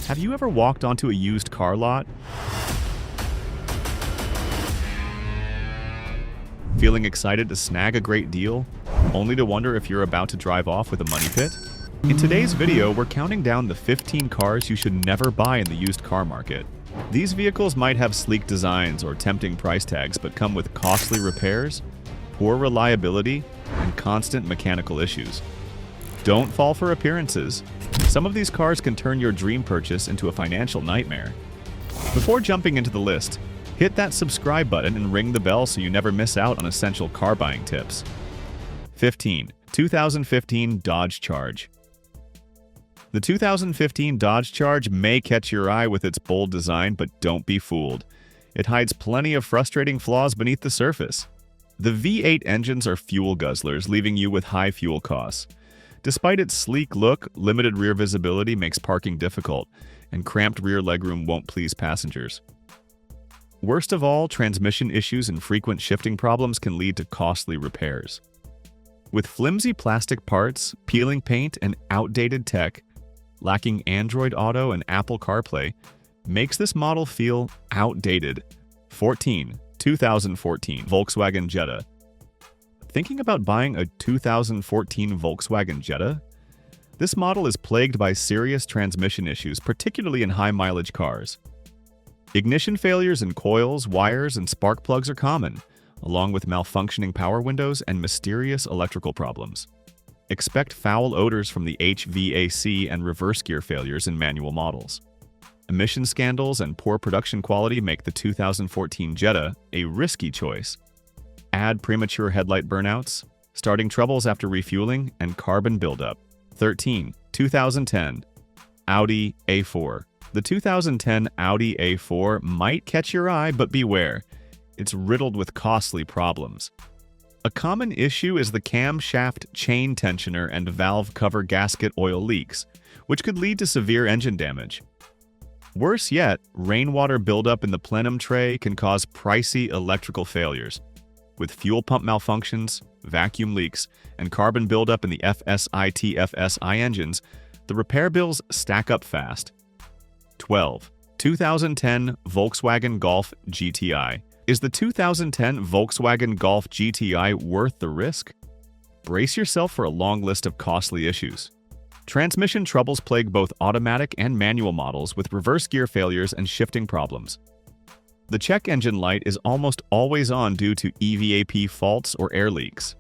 Have you ever walked onto a used car lot? Feeling excited to snag a great deal, only to wonder if you're about to drive off with a money pit? In today's video, we're counting down the 15 cars you should never buy in the used car market. These vehicles might have sleek designs or tempting price tags, but come with costly repairs, poor reliability, and constant mechanical issues. Don't fall for appearances. Some of these cars can turn your dream purchase into a financial nightmare. Before jumping into the list, hit that subscribe button and ring the bell so you never miss out on essential car buying tips. 15. 2015 Dodge Charge. The 2015 Dodge Charge may catch your eye with its bold design, but don't be fooled. It hides plenty of frustrating flaws beneath the surface. The V8 engines are fuel guzzlers, leaving you with high fuel costs. Despite its sleek look, limited rear visibility makes parking difficult, and cramped rear legroom won't please passengers. Worst of all, transmission issues and frequent shifting problems can lead to costly repairs. With flimsy plastic parts, peeling paint, and outdated tech, lacking Android Auto and Apple CarPlay makes this model feel outdated. 14. 2014 Volkswagen Jetta. Thinking about buying a 2014 Volkswagen Jetta? This model is plagued by serious transmission issues, particularly in high-mileage cars. Ignition failures in coils, wires, and spark plugs are common, along with malfunctioning power windows and mysterious electrical problems. Expect foul odors from the HVAC and reverse gear failures in manual models. Emission scandals and poor production quality make the 2014 Jetta a risky choice. Add premature headlight burnouts, starting troubles after refueling, and carbon buildup. 13. 2010 Audi A4. The 2010 Audi A4 might catch your eye, but beware. It's riddled with costly problems. A common issue is the camshaft chain tensioner and valve cover gasket oil leaks, which could lead to severe engine damage. Worse yet, rainwater buildup in the plenum tray can cause pricey electrical failures. With fuel pump malfunctions, vacuum leaks, and carbon buildup in the FSI-TFSI engines, the repair bills stack up fast. 12. 2010 Volkswagen Golf GTI. Is the 2010 Volkswagen Golf GTI worth the risk? Brace yourself for a long list of costly issues. Transmission troubles plague both automatic and manual models with reverse gear failures and shifting problems. The check engine light is almost always on due to EVAP faults or air leaks.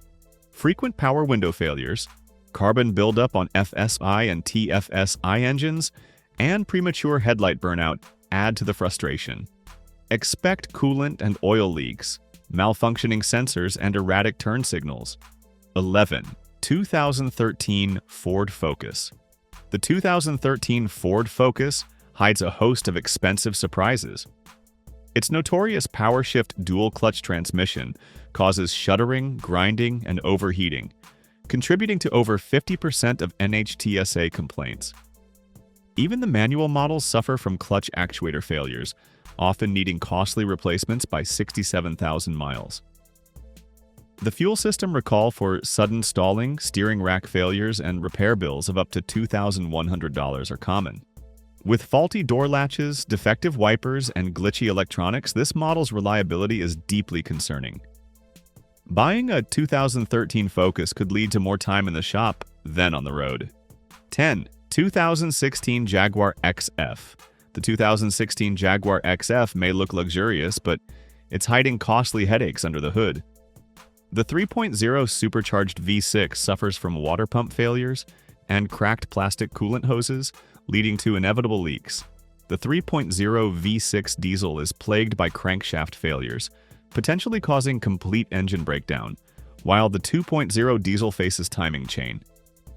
Frequent power window failures, carbon buildup on FSI and TFSI engines, and premature headlight burnout add to the frustration. Expect coolant and oil leaks, malfunctioning sensors, and erratic turn signals. 11. 2013 Ford Focus. The 2013 Ford Focus hides a host of expensive surprises. Its notorious power-shift dual-clutch transmission causes shuddering, grinding, and overheating, contributing to over 50% of NHTSA complaints. Even the manual models suffer from clutch actuator failures, often needing costly replacements by 67,000 miles. The fuel system recall for sudden stalling, steering rack failures, and repair bills of up to $2,100 are common. With faulty door latches, defective wipers, and glitchy electronics, this model's reliability is deeply concerning. Buying a 2013 Focus could lead to more time in the shop than on the road. 10. 2016 Jaguar XF. The 2016 Jaguar XF may look luxurious, but it's hiding costly headaches under the hood. The 3.0 supercharged V6 suffers from water pump failures and cracked plastic coolant hoses, leading to inevitable leaks. The 3.0 V6 diesel is plagued by crankshaft failures, potentially causing complete engine breakdown, while the 2.0 diesel faces timing chain,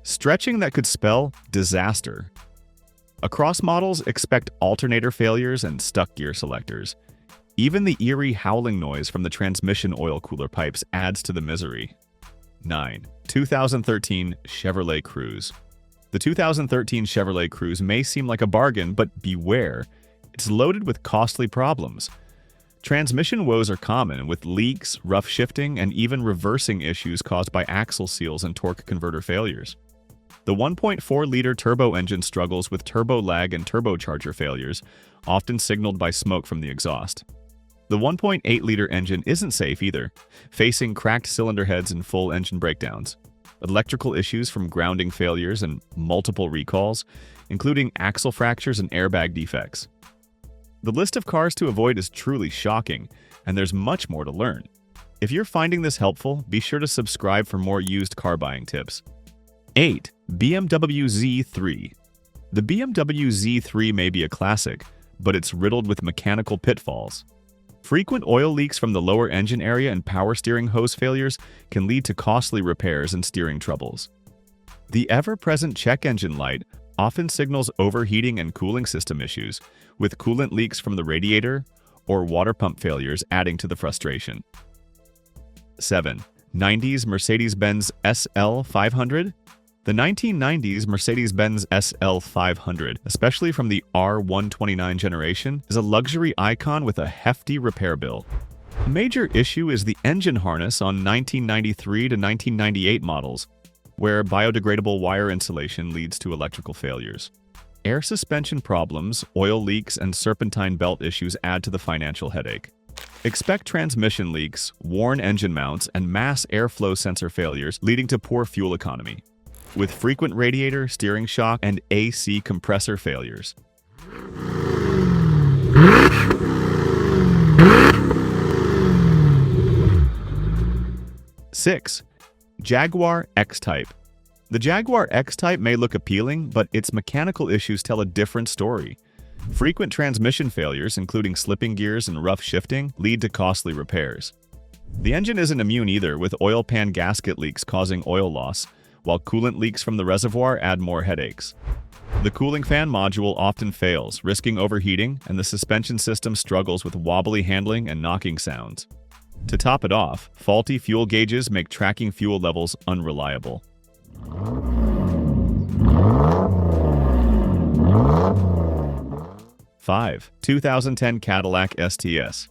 stretching that could spell disaster. Across models, expect alternator failures and stuck gear selectors. Even the eerie howling noise from the transmission oil cooler pipes adds to the misery. 9. 2013 Chevrolet Cruze. The 2013 Chevrolet Cruze may seem like a bargain, but beware, it's loaded with costly problems. Transmission woes are common, with leaks, rough shifting, and even reversing issues caused by axle seals and torque converter failures. The 1.4-liter turbo engine struggles with turbo lag and turbocharger failures, often signaled by smoke from the exhaust. The 1.8-liter engine isn't safe either, facing cracked cylinder heads and full engine breakdowns, electrical issues from grounding failures, and multiple recalls, including axle fractures and airbag defects. The list of cars to avoid is truly shocking, and there's much more to learn. If you're finding this helpful, be sure to subscribe for more used car buying tips. 8. BMW Z3. The BMW Z3 may be a classic, but it's riddled with mechanical pitfalls. Frequent oil leaks from the lower engine area and power steering hose failures can lead to costly repairs and steering troubles. The ever-present check engine light often signals overheating and cooling system issues, with coolant leaks from the radiator or water pump failures adding to the frustration. 7. 90s Mercedes-Benz SL500. The 1990s Mercedes-Benz SL500, especially from the R129 generation, is a luxury icon with a hefty repair bill. A major issue is the engine harness on 1993 to 1998 models, where biodegradable wire insulation leads to electrical failures. Air suspension problems, oil leaks, and serpentine belt issues add to the financial headache. Expect transmission leaks, worn engine mounts, and mass airflow sensor failures leading to poor fuel economy, with frequent radiator, steering shock, and AC compressor failures. 6. Jaguar X-Type. The Jaguar X-Type may look appealing, but its mechanical issues tell a different story. Frequent transmission failures, including slipping gears and rough shifting, lead to costly repairs. The engine isn't immune either, with oil pan gasket leaks causing oil loss, while coolant leaks from the reservoir add more headaches. The cooling fan module often fails, risking overheating, and the suspension system struggles with wobbly handling and knocking sounds. To top it off, faulty fuel gauges make tracking fuel levels unreliable. 5. 2010 Cadillac CTS.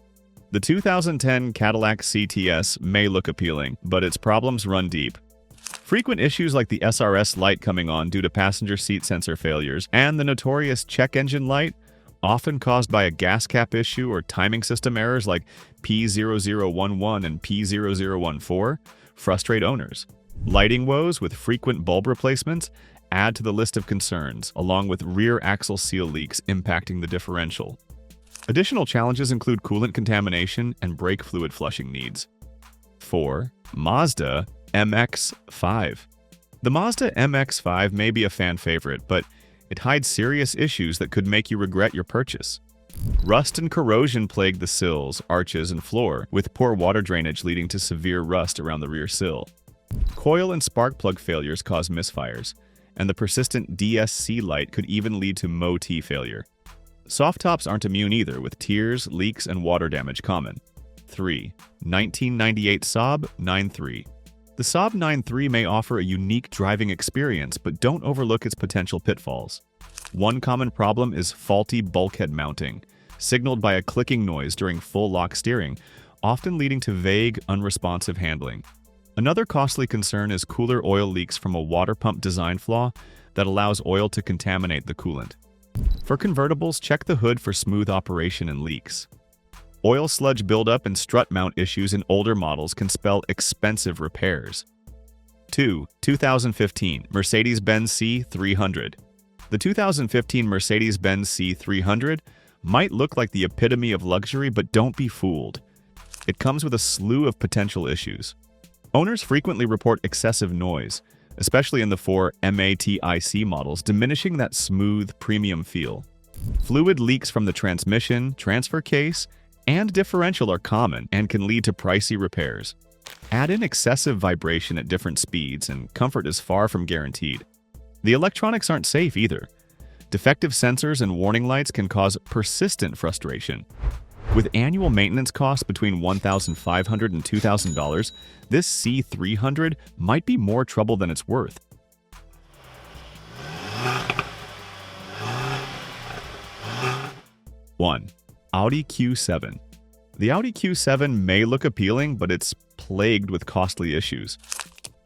The 2010 Cadillac CTS may look appealing, but its problems run deep. Frequent issues like the SRS light coming on due to passenger seat sensor failures and the notorious check engine light, often caused by a gas cap issue or timing system errors like P0011 and P0014, frustrate owners. Lighting woes with frequent bulb replacements add to the list of concerns, along with rear axle seal leaks impacting the differential. Additional challenges include coolant contamination and brake fluid flushing needs. 4. Mazda MX-5. The Mazda MX-5 may be a fan favorite, but it hides serious issues that could make you regret your purchase. Rust and corrosion plague the sills, arches, and floor, with poor water drainage leading to severe rust around the rear sill. Coil and spark plug failures cause misfires, and the persistent DSC light could even lead to MOT failure. Soft tops aren't immune either, with tears, leaks, and water damage common. 3. 1998 Saab 9-3. The Saab 9-3 may offer a unique driving experience, but don't overlook its potential pitfalls. One common problem is faulty bulkhead mounting, signaled by a clicking noise during full lock steering, often leading to vague, unresponsive handling. Another costly concern is cooler oil leaks from a water pump design flaw that allows oil to contaminate the coolant. For convertibles, check the hood for smooth operation and leaks. Oil sludge buildup and strut mount issues in older models can spell expensive repairs. 2. 2015 Mercedes-Benz C300. The 2015 Mercedes-Benz C300 might look like the epitome of luxury, but don't be fooled. It comes with a slew of potential issues. Owners frequently report excessive noise, especially in the 4 MATIC models, diminishing that smooth, premium feel. Fluid leaks from the transmission, transfer case, and differential are common and can lead to pricey repairs. Add in excessive vibration at different speeds, and comfort is far from guaranteed. The electronics aren't safe either. Defective sensors and warning lights can cause persistent frustration. With annual maintenance costs between $1,500 and $2,000, this C300 might be more trouble than it's worth. 1. Audi Q7. The Audi Q7 may look appealing, but it's plagued with costly issues.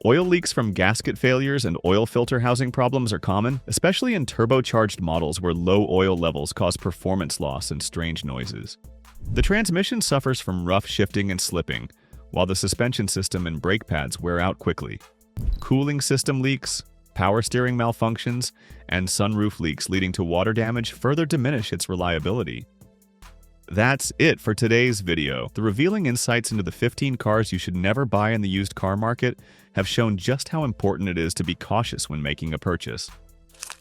Oil leaks from gasket failures and oil filter housing problems are common, especially in turbocharged models where low oil levels cause performance loss and strange noises. The transmission suffers from rough shifting and slipping, while the suspension system and brake pads wear out quickly. Cooling system leaks, power steering malfunctions, and sunroof leaks leading to water damage further diminish its reliability. That's it for today's video. The revealing insights into the 15 cars you should never buy in the used car market have shown just how important it is to be cautious when making a purchase.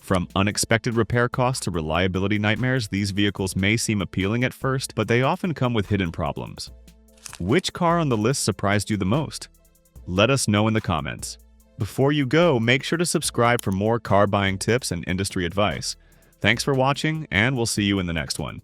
From unexpected repair costs to reliability nightmares, these vehicles may seem appealing at first, but they often come with hidden problems. Which car on the list surprised you the most? Let us know in the comments. Before you go, make sure to subscribe for more car buying tips and industry advice. Thanks for watching, and we'll see you in the next one.